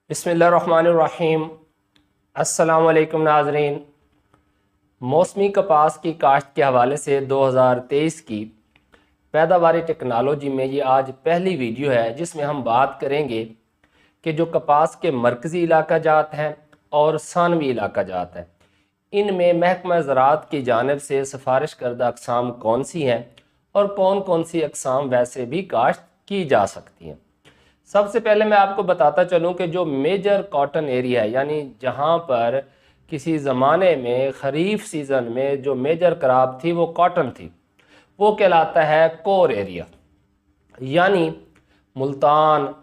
बिस्मिल्लाहिर्रहमानिर्रहीम। अस्सलामु अलैकुम नाज़रीन। मौसमी कपास की काश्त के हवाले से 2023 की पैदावारी टेक्नोलॉजी में ये आज पहली वीडियो है जिसमें हम बात करेंगे कि जो कपास के मरकज़ी इलाका जात हैं और सानवी इलाका जात हैं, इनमें महकमा ज़राअत की जानिब से सिफारिश करदा अक़साम कौन सी हैं और कौन कौन सी अक़साम वैसे भी काश्त की जा सकती हैं। सबसे पहले मैं आपको बताता चलूं कि जो मेजर कॉटन एरिया है, यानी जहां पर किसी ज़माने में ख़रीफ सीज़न में जो मेजर क्रॉप थी वो कॉटन थी, वो कहलाता है कोर एरिया। यानी मुल्तान,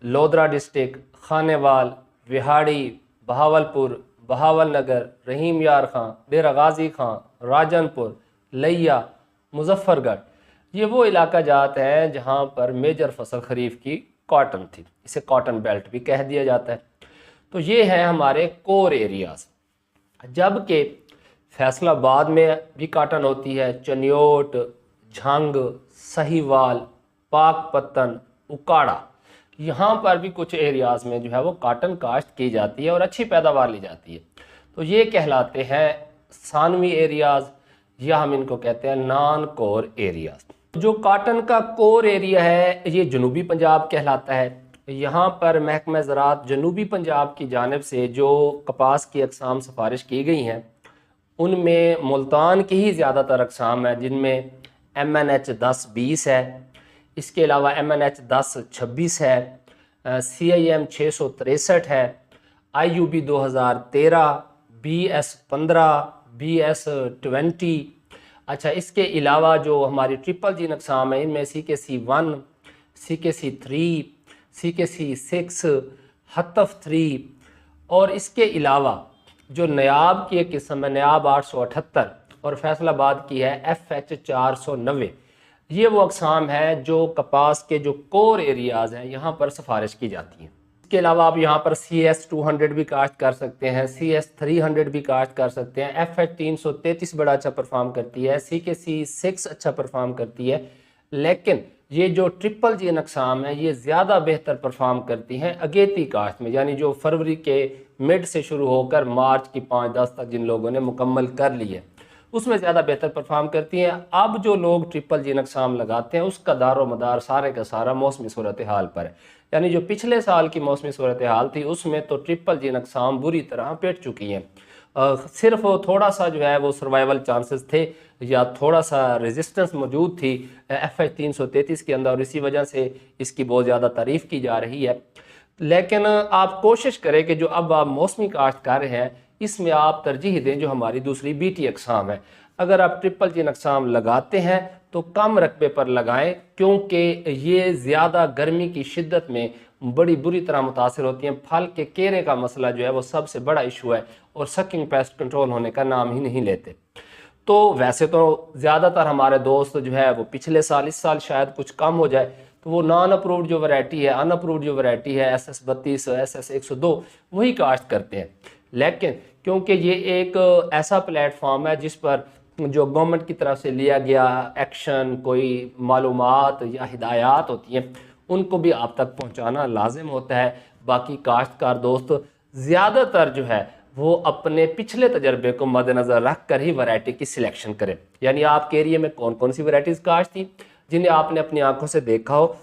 लोधरा डिस्ट्रिक्ट, खानेवाल, विहाड़ी, बहावलपुर, बहावलनगर, रहीम यार खां, डेरा गाजी खां, राजनपुर, लिया, मुजफ्फरगढ़, ये वो इलाका जात हैं जहाँ पर मेजर फसल खरीफ की कॉटन थी। इसे कॉटन बेल्ट भी कह दिया जाता है। तो ये हैं हमारे कोर एरियाज। जबकि फैसलाबाद में भी कॉटन होती है, चनियोट, झांग, सहीवाल, पाकपत्तन, उकाड़ा, यहाँ पर भी कुछ एरियाज़ में जो है वो कॉटन काश्त की जाती है और अच्छी पैदावार ली जाती है। तो ये कहलाते हैं सानवी एरियाज़, या हम इनको कहते हैं नॉन कोर एरियाज़। जो कॉटन का कोर एरिया है ये जनूबी पंजाब कहलाता है। यहाँ पर महकमा ज़राअत जनूबी पंजाब की जानिब से जो कपास की अक़साम सिफारिश की गई हैं उनमें मुल्तान की ही ज़्यादातर अक़साम है, जिनमें MNH 10-20 है, इसके अलावा MNH 10-26 है, CIM 663 है, IUB 2013, BS 15, BS 20। अच्छा, इसके अलावा जो हमारी ट्रिपल जीन अक़साम है इनमें CKC 1, CKC 3, CKC 6, हतफ 3, और इसके अलावा जो नयाब की एक किस्म है नयाब 878 और फैसलाबाद की है FH 490, ये वो अक़साम है जो कपास के जो कोर एरियाज़ हैं यहाँ पर सिफारिश की जाती हैं। इसके अलावा आप यहाँ पर CS 200 भी काश्त कर सकते हैं, CS 300 भी काश्त कर सकते हैं, FH 333 बड़ा अच्छा परफॉर्म करती है, CKC 6 अच्छा परफॉर्म करती है। लेकिन ये जो ट्रिपल जीन अक़साम है ये ज़्यादा बेहतर परफॉर्म करती हैं अगेती काश्त में, यानी जो फरवरी के मिड से शुरू होकर मार्च की 5-10 तक जिन लोगों ने मुकम्मल कर ली है उसमें ज़्यादा बेहतर परफॉर्म करती हैं। अब जो लोग ट्रिपल जीन अक़साम लगाते हैं उसका दारो मदार सारे का सारा मौसमी सूरत हाल पर है। यानी जो पिछले साल की मौसमी सूरत हाल थी उसमें तो ट्रिपल जीन अक़साम बुरी तरह पिट चुकी हैं। सिर्फ थोड़ा सा जो है वो सर्वाइवल चांसेस थे या थोड़ा सा रेजिस्टेंस मौजूद थी FH 333 के अंदर और इसी वजह से इसकी बहुत ज़्यादा तारीफ़ की जा रही है। लेकिन आप कोशिश करें कि जो अब आप मौसमी काश्त कर रहे हैं इसमें आप तरजीह दें जो हमारी दूसरी BT अक़साम है। अगर आप ट्रिपल जीन अक़साम लगाते हैं तो कम रकबे पर लगाएं, क्योंकि ये ज़्यादा गर्मी की शिद्दत में बड़ी बुरी तरह मुतासिर होती हैं। फल के केरे का मसला जो है वो सबसे बड़ा इशू है और सकिंग पेस्ट कंट्रोल होने का नाम ही नहीं लेते। तो वैसे तो ज़्यादातर हमारे दोस्त जो है वो पिछले साल, इस साल शायद कुछ कम हो जाए, तो वो नॉन अप्रूव्ड जो वैरायटी है, अनअप्रूव्ड जो वैरायटी है SS 32, SS 102 वही काश्त करते हैं। लेकिन क्योंकि ये एक ऐसा प्लेटफॉर्म है जिस पर जो गवर्नमेंट की तरफ से लिया गया एक्शन, कोई मालूमात या हिदायत होती हैं उनको भी आप तक पहुंचाना लाजिम होता है। बाकी काश्तकार दोस्त ज़्यादातर जो है वो अपने पिछले तजर्बे को मद्देनज़र रख कर ही वैरायटी की सिलेक्शन करें। यानी आपके एरिया में कौन कौन सी वैरायटीज़ काश्त थी जिन्हें आपने अपनी आंखों से देखा हो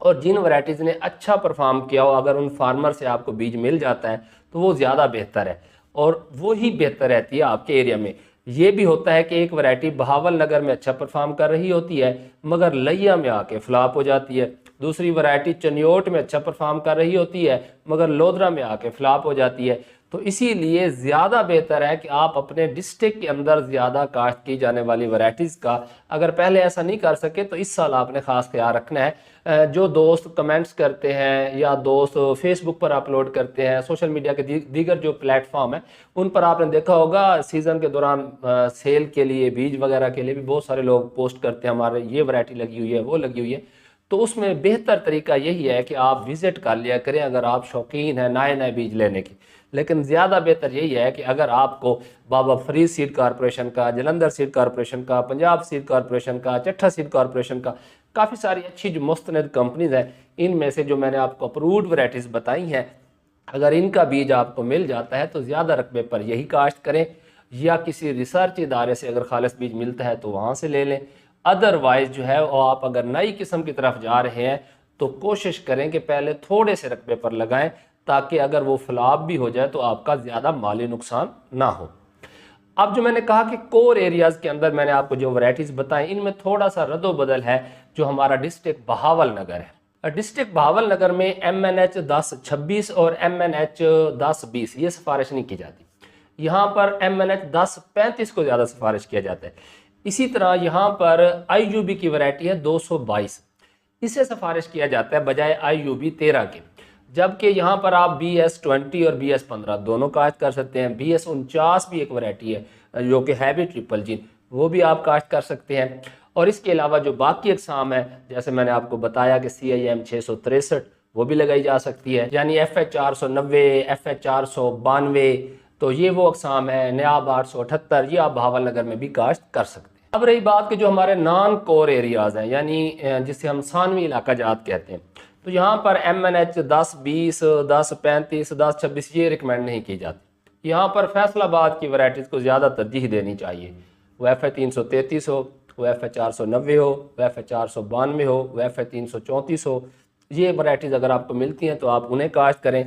और जिन वैरायटीज़ ने अच्छा परफॉर्म किया हो, अगर उन फार्मर से आपको बीज मिल जाता है तो वो ज़्यादा बेहतर है और वो ही बेहतर रहती है आपके एरिया में। ये भी होता है कि एक वैरायटी बहावलनगर में अच्छा परफॉर्म कर रही होती है मगर लिया में आके फ्लॉप हो जाती है, दूसरी वैरायटी चनियोट में अच्छा परफॉर्म कर रही होती है मगर लोधरा में आके फ्लॉप हो जाती है। तो इसीलिए ज़्यादा बेहतर है कि आप अपने डिस्ट्रिक्ट के अंदर ज़्यादा काश्त की जाने वाली वैरायटीज़ का, अगर पहले ऐसा नहीं कर सके तो इस साल आपने ख़ास ख्याल रखना है। जो दोस्त कमेंट्स करते हैं या दोस्त फेसबुक पर अपलोड करते हैं, सोशल मीडिया के दीगर जो प्लेटफॉर्म है उन पर आपने देखा होगा सीज़न के दौरान सेल के लिए, बीज वगैरह के लिए भी बहुत सारे लोग पोस्ट करते हैं हमारे ये वैरायटी लगी हुई है, वो लगी हुई है। तो उसमें बेहतर तरीका यही है कि आप विज़िट कर लिया करें अगर आप शौकीन हैं नए नए बीज लेने की। लेकिन ज़्यादा बेहतर यही है कि अगर आपको बाबा फरीद सीड कॉरपोरेशन का, जलंधर सीड कॉरपोरेशन का, पंजाब सीड कॉरपोरेशन का, चट्ठा सीड कॉरपोरेशन का, काफ़ी सारी अच्छी जो मुस्तनद कंपनीज़ हैं, इनमें से जो मैंने आपको अप्रूव्ड वैरायटीज़ बताई हैं अगर इनका बीज आपको मिल जाता है तो ज़्यादा रकबे पर यही काश्त करें, या किसी रिसर्च इदारे से अगर खालिस बीज मिलता है तो वहाँ से ले लें। अदरवाइज़ जो है वो आप अगर नई किस्म की तरफ जा रहे हैं तो कोशिश करें कि पहले थोड़े से रकबे पर लगाएं, ताकि अगर वो फ्लॉप भी हो जाए तो आपका ज़्यादा माली नुकसान ना हो। अब जो मैंने कहा कि कोर एरियाज़ के अंदर मैंने आपको जो वैरायटीज़ बताएं, इनमें थोड़ा सा रद्दोबदल है। जो हमारा डिस्ट्रिक्ट बहावल नगर है, डिस्ट्रिक्ट बहावल नगर में MNH 1026 और MNH 1020 ये सिफारिश नहीं की जाती। यहाँ पर MNH 1035 को ज़्यादा सिफारिश किया जाता है। इसी तरह यहाँ पर IUB की वैरायटी है 222, इसे सिफारिश किया जाता है बजाय IUB 13 के। जबकि यहाँ पर आप BS20 और BS15 दोनों काश्त कर सकते हैं। BS49 भी एक वैरायटी है जो कि है भी ट्रिपल जीन, वो भी आप काश्त कर सकते हैं। और इसके अलावा जो बाकी अक़साम है, जैसे मैंने आपको बताया कि CIM 663 वो भी लगाई जा सकती है, यानी FH 490, FH 492, तो ये वो अक़साम है। नयाब 878 ये आप बहावल नगर में भी काश्त कर सकते हैं। अब रही बात कि जो हमारे नॉन कोर एरियाज़ हैं, यानी जिसे हम सानवी इलाका जात कहते हैं, तो यहाँ पर MNH 1020, 1035, 1026 ये रिकमेंड नहीं की जाती। यहाँ पर फैसलाबाद की वैरायटीज़ को ज़्यादा तरजीह देनी चाहिए। वो FH 333 हो, वो FH 490 हो, वो FH 492 हो, वो FH 334 हो, ये वैरायटीज़ अगर आपको मिलती हैं तो आप उन्हें काश्त करें।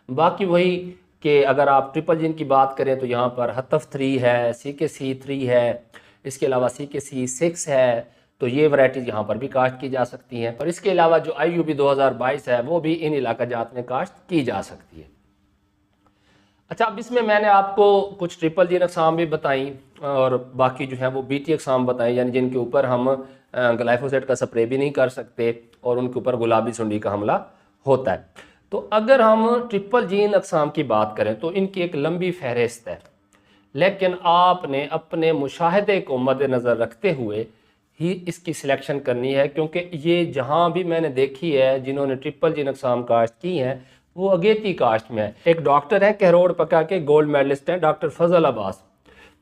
बाकी वही कि अगर आप ट्रिपल जिन की बात करें तो यहाँ पर हतफ 3 है, CKC 3 है, इसके अलावा CKC 6 है, तो ये वैरायटीज़ यहाँ पर भी काश्त की जा सकती हैं। और इसके अलावा जो IUB 2022 है वो भी इन इलाका जात में काश्त की जा सकती है। अच्छा, अब इसमें मैंने आपको कुछ ट्रिपल जीन अक़साम भी बताई और बाकी जो है वो BT अक़साम बताई, यानी जिनके ऊपर हम ग्लाइफोसेट का स्प्रे भी नहीं कर सकते और उनके ऊपर गुलाबी सुंडी का हमला होता है। तो अगर हम ट्रिपल जीन अक़साम की बात करें तो इनकी एक लंबी फहरिस्त है, लेकिन आपने अपने मुशाहदे को मद्देनज़र रखते हुए ही इसकी सिलेक्शन करनी है, क्योंकि ये जहाँ भी मैंने देखी है जिन्होंने ट्रिपल जिन अक़साम काश्त की हैं वो अगेती काश्त में है। एक डॉक्टर है कहरोड़ पका के, गोल्ड मेडलिस्ट हैं, डॉक्टर फजल अब्बास,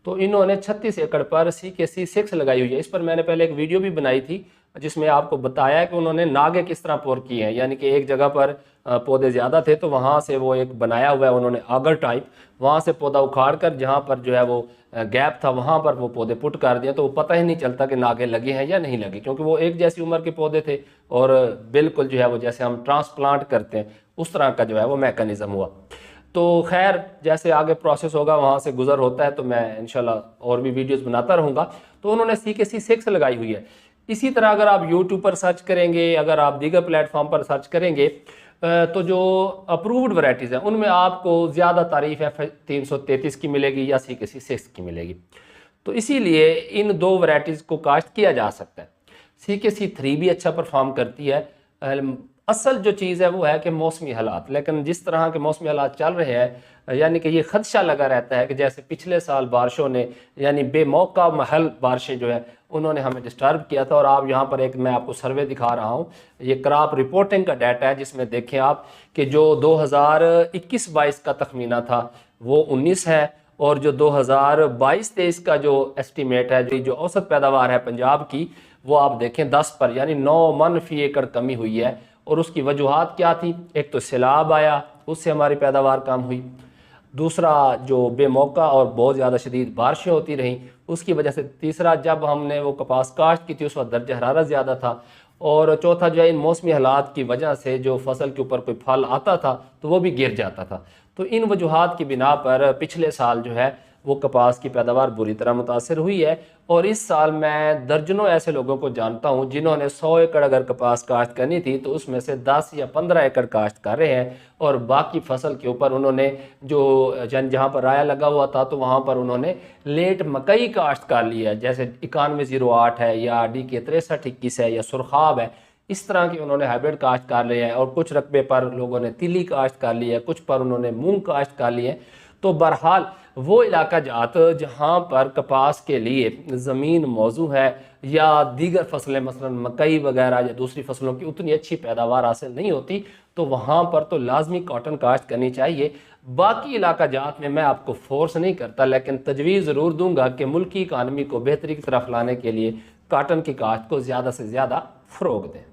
तो इन्होंने 36 एकड़ पर CKC 6 लगाई हुई है। इस पर मैंने पहले एक वीडियो भी बनाई थी जिसमें आपको बताया कि उन्होंने नागे किस तरह पोर किए हैं, यानी कि एक जगह पर पौधे ज़्यादा थे तो वहाँ से वो एक बनाया हुआ है उन्होंने आगर टाइप, वहाँ से पौधा उखाड़ कर जहाँ पर जो है वो गैप था वहाँ पर वो पौधे पुट कर दिए, तो वो पता ही नहीं चलता कि नागे लगे हैं या नहीं लगे, क्योंकि वो एक जैसी उम्र के पौधे थे और बिल्कुल जो है वो जैसे हम ट्रांसप्लांट करते हैं उस तरह का जो है वो मैकेनिज़्म हुआ। तो खैर जैसे आगे प्रोसेस होगा वहाँ से गुजर होता है तो मैं इंशाल्लाह और भी वीडियोस बनाता रहूँगा। तो उन्होंने CKC 6 लगाई हुई है। इसी तरह अगर आप YouTube पर सर्च करेंगे, अगर आप दीगर प्लेटफॉर्म पर सर्च करेंगे तो जो अप्रूव्ड वैरायटीज़ हैं उनमें आपको ज़्यादा तारीफ FH 333 की मिलेगी या CKC 6 की मिलेगी। तो इसीलिए इन दो वैरायटीज़ को काश्त किया जा सकता है। CKC 3 भी अच्छा परफॉर्म करती है। असल जो चीज़ है वो है कि मौसमी हालात, लेकिन जिस तरह के मौसमी हालात चल रहे हैं यानी कि ये खदशा लगा रहता है कि जैसे पिछले साल बारिशों ने यानी बेमौका महल बारिशें जो है उन्होंने हमें डिस्टर्ब किया था। और आप यहाँ पर एक मैं आपको सर्वे दिखा रहा हूँ, ये क्रॉप रिपोर्टिंग का डाटा है जिसमें देखें आप कि जो 2021-22 का तखमीना था वो 19 है और जो 2022-23 का जो एस्टीमेट है, जो औसत पैदावार है पंजाब की, वो आप देखें 10 पर, यानी 9 मन फी एकड़ कमी हुई है। और उसकी वजूहात क्या थी? एक तो सैलाब आया, उससे हमारी पैदावार कम हुई। दूसरा जो बेमौका और बहुत ज़्यादा शदीद बारिशें होती रहीं उसकी वजह से। तीसरा जब हमने वो कपास काश्त की थी उस वक्त दर्जा हरारत ज़्यादा था। और चौथा जो है इन मौसमी हालात की वजह से जो फसल के ऊपर कोई फल आता था तो वो भी गिर जाता था। तो इन वजूहात की बिना पर पिछले साल जो है वो कपास की पैदावार बुरी तरह मुतासर हुई है। और इस साल मैं दर्जनों ऐसे लोगों को जानता हूं जिन्होंने 100 एकड़ अगर कपास काश्त करनी थी तो उसमें से 10 या 15 एकड़ काश्त कर रहे हैं। और बाकी फसल के ऊपर उन्होंने जो जहाँ पर राया लगा हुआ था तो वहाँ पर उन्होंने लेट मकई काश्त कर ली है, जैसे 9108 है या DK 6321 है या सुरखाब है। इस तरह की उन्होंने हाइब्रिड काश्त कर लिए हैं। और कुछ रकबे पर लोगों ने तिली काश्त कर ली है, कुछ पर उन्होंने मूंग काश्त कर लिए हैं। तो बहरहाल वो इलाका जात जहाँ पर कपास के लिए ज़मीन मौजू है या दीगर फसलें मसलन मकई वगैरह या दूसरी फसलों की उतनी अच्छी पैदावार हासिल नहीं होती तो वहाँ पर तो लाजमी कॉटन काश्त करनी चाहिए। बाकी इलाका जात में मैं आपको फोर्स नहीं करता, लेकिन तजवीज़ ज़रूर दूंगा कि मुल्की इकानमी को बेहतरी की तरफ लाने के लिए कॉटन की काश्त को ज़्यादा से ज़्यादा फ़रोग दें।